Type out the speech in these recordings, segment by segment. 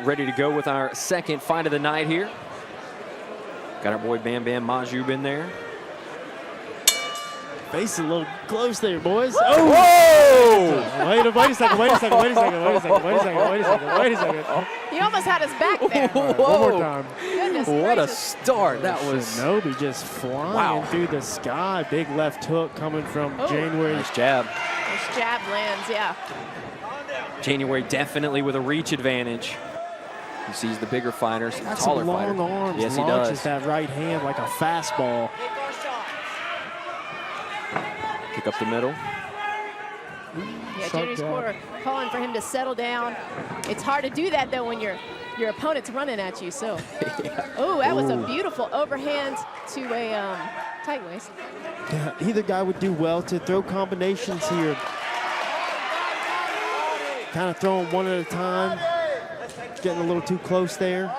ready to go with our second fight of the night here. Got our boy Bam Bam Majub in there. Face a little close there, boys. Oh! Whoa! Wait a second, wait a second, wait a second, wait a second, wait a second, wait a second, wait a second. He almost had us back there. One more time. Goodness What a gracious. start. That was Shinobi just flying through the sky. Big left hook coming from January. nice jab. This jab lands, yeah. January definitely with a reach advantage. He sees the bigger fighters, Got taller some long fighter. arms. Yes, he Launches does. that right hand like a fastball. Pick up the middle. Yeah, January's corner calling for him to settle down. It's hard to do that though when your opponent's running at you. So, oh, that was a beautiful overhand to a tight waist. Yeah, either guy would do well to throw combinations here. Kind of throwing one at a time. Getting a little too close there.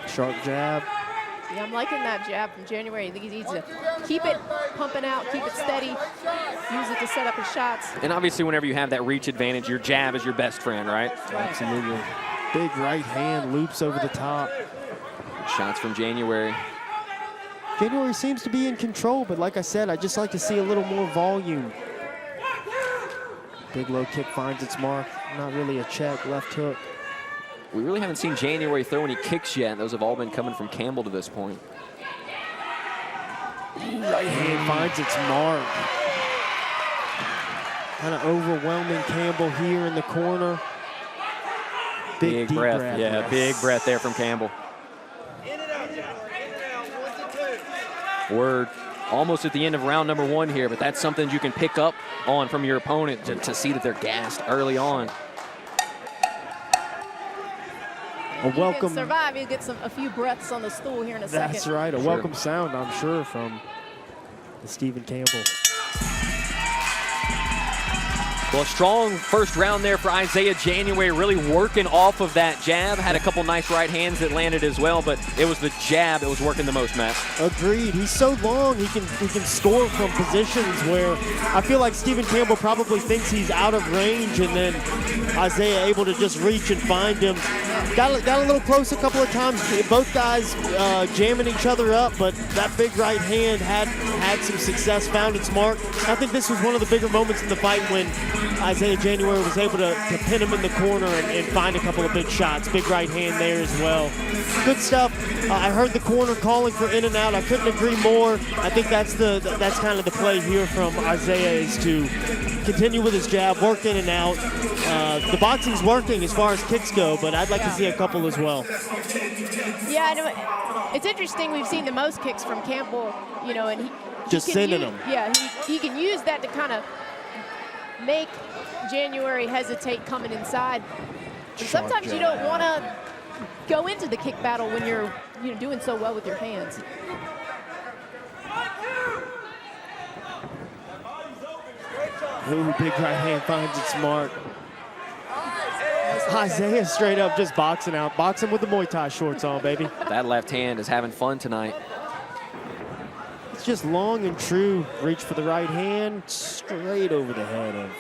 Sharp jab. Yeah, I'm liking that jab from January. I think he needs to keep it pumping out, keep it steady, use it to set up his shots. And obviously, whenever you have that reach advantage, your jab is your best friend, right? Absolutely. Big right hand loops over the top. Shots from January. January seems to be in control, but like I said, I just like to see a little more volume. Big low kick finds its mark. Not really a check, left hook. We really haven't seen January throw any kicks yet. Those have all been coming from Campbell to this point. Right hand finds its mark. Kind of overwhelming Campbell here in the corner. Big deep breath. Yeah, yes. big breath there from Campbell. We're almost at the end of round number 1 here, but that's something you can pick up on from your opponent to see that they're gassed early on. A welcome. He can survive. He'll get a few breaths on the stool here in a second. That's right. A welcome sound, I'm sure, from Stephen Campbell. Well, a strong first round there for Isaiah January, really working off of that jab. Had a couple nice right hands that landed as well, but it was the jab that was working the most, Matt. Agreed. He's so long, he can score from positions where I feel like Stephen Campbell probably thinks he's out of range, and then Isaiah able to just reach and find him. Got a little close a couple of times. Both guys jamming each other up, but that big right hand had some success, found its mark. I think this was one of the bigger moments in the fight when Isaiah January was able to pin him in the corner and find a couple of big shots. Big right hand there as well. Good stuff. I heard the corner calling for in and out. I couldn't agree more. I think that's kind of the play here from Isaiah, is to continue with his jab, work in and out. The boxing's working as far as kicks go, but I'd like to see a couple as well. Yeah, I know. It's interesting. We've seen the most kicks from Campbell, you know, and he just sending them. Yeah, he can use that to kind of make January hesitate coming inside. And sometimes you don't want to go into the kick battle when you're doing so well with your hands. Ooh, big right hand finds its mark. Isaiah straight up just boxing out. Boxing with the Muay Thai shorts on, baby. That left hand is having fun tonight. It's just long and true. Reach for the right hand, straight over the head of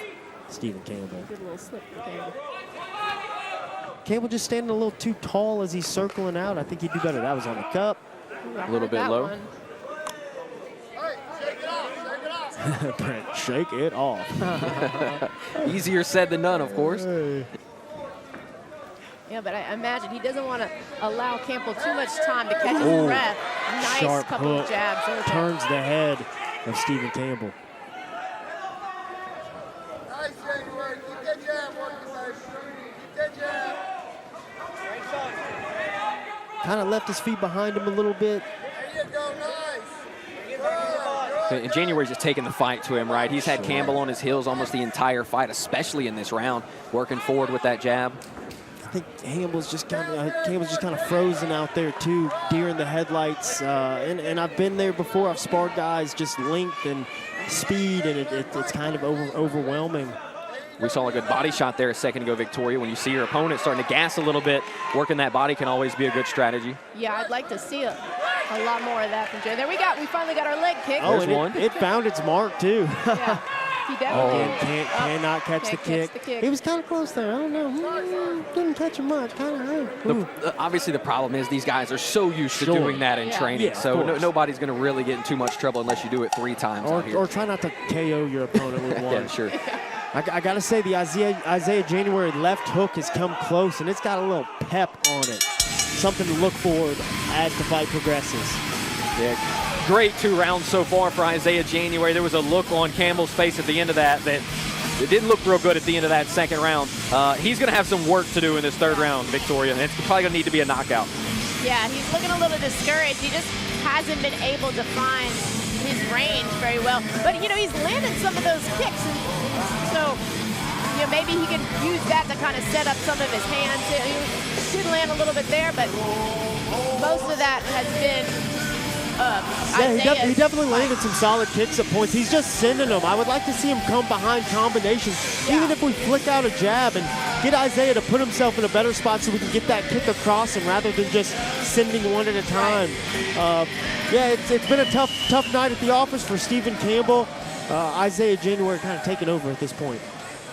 Stephen Campbell. Good little slip for Campbell. Campbell just standing a little too tall as he's circling out. I think he'd do better. That was on the cup. A little bit low. Brent, shake it off. Easier said than done, of course. Yeah, but I imagine he doesn't want to allow Campbell too much time to catch his breath. Nice Sharp couple hook. of jabs. There. Turns the head of Stephen Campbell. Nice, January. Keep that jab working, baby. Keep that jab. Kind of left his feet behind him a little bit. There you go, nice. And January's just taking the fight to him, right? He's had Campbell on his heels almost the entire fight, especially in this round, working forward with that jab. I think Campbell's just kind of frozen out there too, deer in the headlights. And I've been there before. I've sparred guys just length and speed, and it's kind of overwhelming. We saw a good body shot there a second ago, Victoria. When you see your opponent starting to gas a little bit, working that body can always be a good strategy. Yeah, I'd like to see a lot more of that from Jay. There we finally got our leg kick. Oh, and it found its mark too. Yeah. He definitely cannot catch the kick. He was kind of close there. I don't know. Didn't catch him much. Kind of. Obviously, the problem is these guys are so used to doing that in training. Yeah, so nobody's going to really get in too much trouble unless you do it 3 times out here. Or try not to KO your opponent with one. Yeah, sure. I got to say, the Isaiah January left hook has come close, and it's got a little pep on it. Something to look forward as the fight progresses. Yeah, great 2 rounds so far for Isaiah January. There was a look on Campbell's face at the end of that it didn't look real good at the end of that 2nd round. He's going to have some work to do in this 3rd round, Victoria, and it's probably going to need to be a knockout. Yeah, he's looking a little discouraged. He just hasn't been able to find his range very well. But, you know, he's landed some of those kicks, and so, you know, maybe he can use that to kind of set up some of his hands. He did land a little bit there, but most of that has been he definitely landed some solid kicks at points. He's just sending them. I would like to see him come behind combinations. Yeah. Even if we flick out a jab and get Isaiah to put himself in a better spot so we can get that kick across him rather than just sending one at a time. Yeah, it's been a tough night at the office for Stephen Campbell. Isaiah January kind of taking over at this point.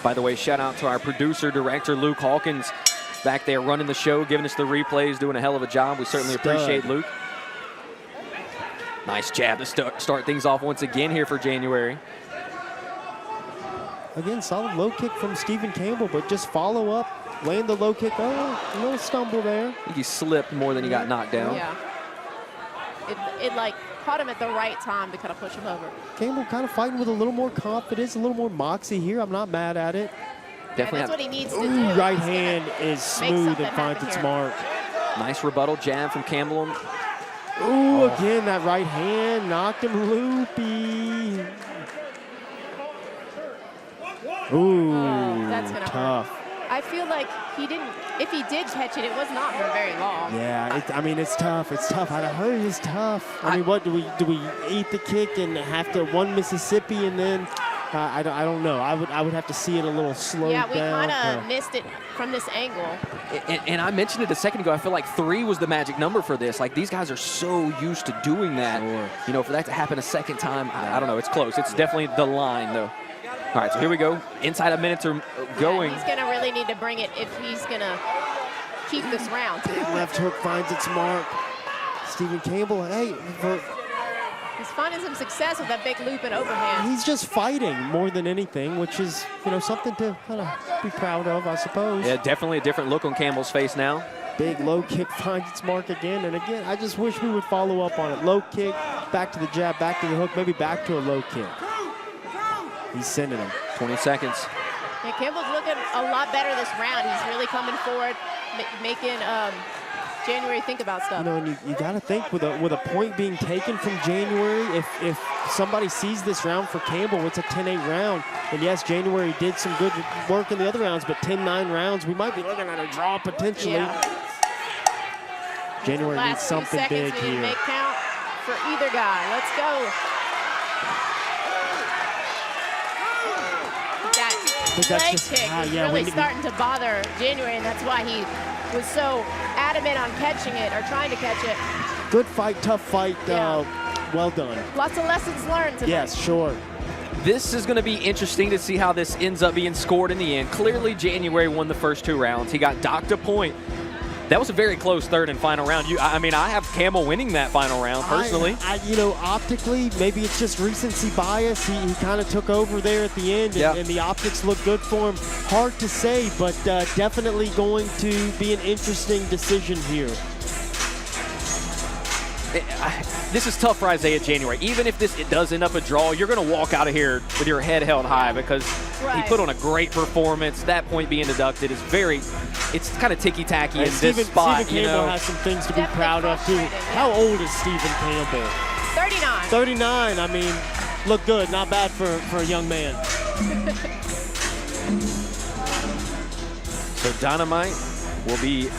By the way, shout out to our producer, director, Luke Hawkins, back there running the show, giving us the replays, doing a hell of a job. We certainly appreciate Luke. Nice jab to start things off once again here for January. Again, solid low kick from Stephen Campbell, but just follow up, land the low kick. Oh, a little stumble there. I think he slipped more than he got knocked down. Yeah. It like caught him at the right time to kind of push him over. Campbell kind of fighting with a little more confidence, a little more moxie here. I'm not mad at it. Definitely. That's what he needs to do. Right hand is smooth and finds its mark. Nice rebuttal jab from Campbell. Ooh, again, that right hand knocked him loopy. Ooh, that's gonna tough. hurt. I feel like if he did catch it, it was not for very long. Yeah, I mean, it's tough. It's tough. I heard it's tough. I mean, what do we eat the kick and have to one Mississippi and then I don't know. I would have to see it a little slowed down. Yeah, we kind of missed it from this angle. And I mentioned it a second ago. I feel like 3 was the magic number for this. Like, these guys are so used to doing that. Sure. You know, for that to happen a 2nd time, I don't know. It's close. It's definitely the line, though. All right, so here we go. Inside a minute to going. Yeah, he's going to really need to bring it if he's going to keep this round. Left hook finds its mark. Stephen Campbell, hey, he's finding some success with that big loop and overhand. He's just fighting more than anything, which is, you know, something to kind of be proud of, I suppose. Yeah, definitely a different look on Campbell's face now. Big low kick finds its mark again and again. I just wish we would follow up on it. Low kick, back to the jab, back to the hook, maybe back to a low kick. He's sending him. 20 seconds. Yeah, Campbell's looking a lot better this round. He's really coming forward, making January think about stuff. You know, and you got to think with a point being taken from January, if somebody sees this round for Campbell, it's a 10-8 round. And yes, January did some good work in the other rounds, but 10-9 rounds, we might be looking at a draw potentially. Yeah. January needs something big here. Make count for either guy. Let's go. That leg kick is really starting to bother January, and that's why he was so adamant on catching it or trying to catch it. Good fight, tough fight. Yeah. Well done. Lots of lessons learned tonight. Yes, sure. This is going to be interesting to see how this ends up being scored in the end. Clearly, January won the first 2 rounds. He got docked a point. That was a very close 3rd and final round. I mean, I have Campbell winning that final round, personally. You know, optically, maybe it's just recency bias. He kind of took over there at the end, and the optics look good for him. Hard to say, but definitely going to be an interesting decision here. This is tough for Isaiah January. Even if it does end up a draw, you're going to walk out of here with your head held high because he put on a great performance. That point being deducted is it's kind of ticky-tacky in this spot. Stephen Campbell has some things to be proud of, too. How old is Stephen Campbell? 39. 39. I mean, look good. Not bad for a young man. So Dynamite will be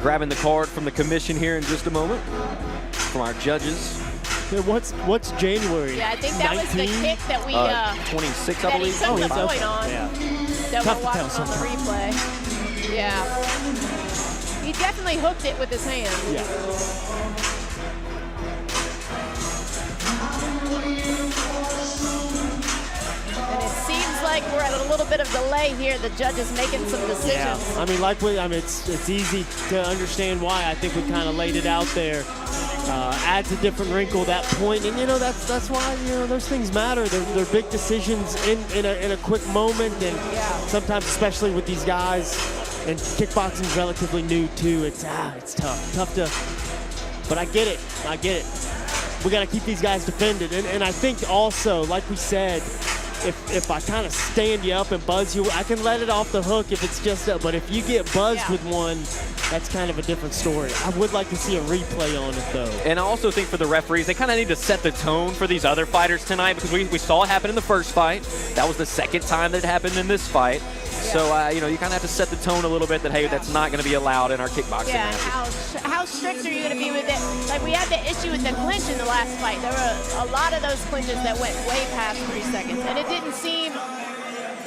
grabbing the card from the commission here in just a moment. From our judges. What's January? Yeah, I think that 19? Was the kick that we 26, I believe. He took the point on. Yeah. That Tough we're watching on the replay. Yeah. He definitely hooked it with his hand. Yeah. And it's little bit of delay here. The judges making some decisions. Yeah, I mean, it's easy to understand why. I think we kind of laid it out there. Adds a different wrinkle, that point, and that's why those things matter. They're big decisions in a quick moment, and sometimes, especially with these guys, and kickboxing's relatively new too. It's tough to. But I get it. We got to keep these guys defended, and I think also, like we said, if I kind of stand you up and buzz you, I can let it off the hook if it's just up. But if you get buzzed with one, that's kind of a different story. I would like to see a replay on it, though. And I also think for the referees, they kind of need to set the tone for these other fighters tonight, because we saw it happen in the first fight. That was the second time that it happened in this fight. So, you kind of have to set the tone a little bit that, hey, that's not going to be allowed in our kickboxing matches. How strict are you going to be with it? Like, we had the issue with the clinch in the last fight. There were a lot of those clinches that went way past 3 seconds, and it didn't seem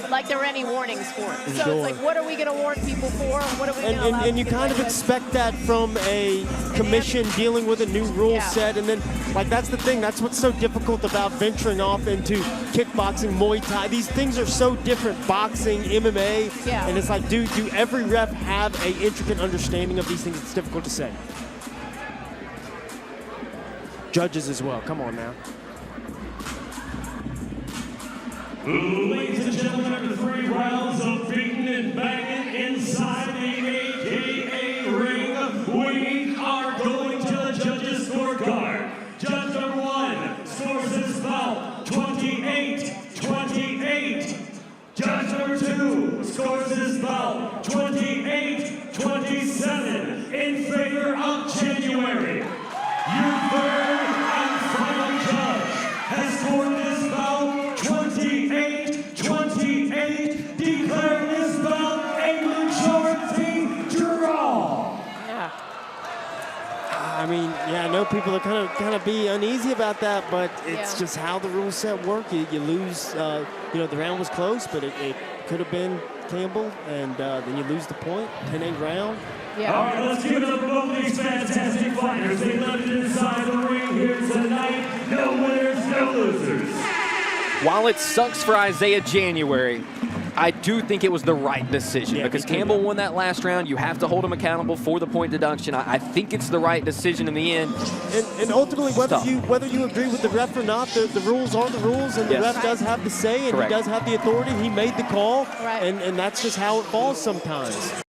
like there were any warnings for it. So it's like, what are we going to warn people for? What are we going to allow? And you kind of expect that from a commission dealing with a new rule set, and then that's the thing. That's what's so difficult about venturing off into kickboxing, Muay Thai. These things are so different. Boxing, MMA, and it's like, do every ref have a intricate understanding of these things? It's difficult to say. Judges as well. Come on now. Ladies and gentlemen, after 3 rounds of beating and banging inside the AKA ring, we are going to the judges' scorecard. Judge number 1 scores his bout 28-28. Judge number 2 scores his bout 28-27 in favor of January. Your third and final judge has scored this bout 28-28, declaring this bout a majority draw. I mean, I know people are kind of be uneasy about that, but it's just how the rule set work. You lose, the round was close, but it could have been Campbell, and then you lose the point, 10-8 round. All right, let's give it up for both these fantastic fighters. They left it inside the ring here tonight. No winners, no losers. While it sucks for Isaiah January, I do think it was the right decision, because Campbell won that last round. You have to hold him accountable for the point deduction. I think it's the right decision in the end. And ultimately, whether you agree with the ref or not, the rules are the rules, and the ref does have the say, and he does have the authority. He made the call, and that's just how it falls sometimes.